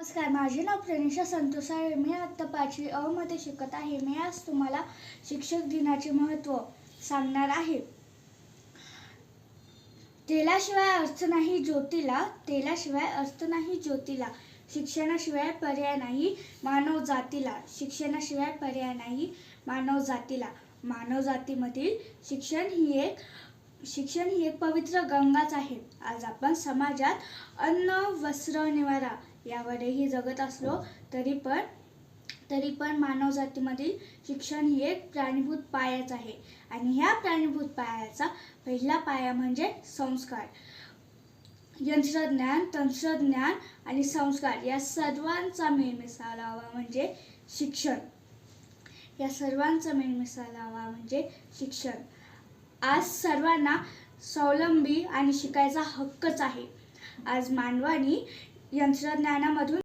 नमस्कार, माझे नाव प्रणिशा संतोष आहे. मी आत्ता 5वी अ मध्ये शिकत आहे. मी आज तुम्हाला शिक्षक दिनाचे महत्त्व सांगणार आहे. तेलाशिवाय अर्थ नाही ज्योतीला, तेलाशिवाय अर्थ नाही ज्योतीला. शिक्षणाशिवाय पर्याय नाही मानव जातीला, शिक्षणाशिवाय पर्याय नाही मानव जातीला. मानव जातीमधील शिक्षण ही एक पवित्र गंगाच आहे. आज आपण समाजात अन्न, वस्त्र, निवारा यावरही जगत असलो तरी पण मानव जातीमधील शिक्षण ही एक प्राणीभूत पायाच आहे. आणि ह्या प्राणीभूत पायाचा पहिला पाया म्हणजे संस्कार. यंत्रज्ञान, तंत्रज्ञान आणि संस्कार या सर्वांचा मेळमिसाळावा म्हणजे शिक्षण. आज सर्वांना स्वावलंबी आणि शिकायचा हक्कच आहे. आज मानवाने यंत्रज्ञानामधून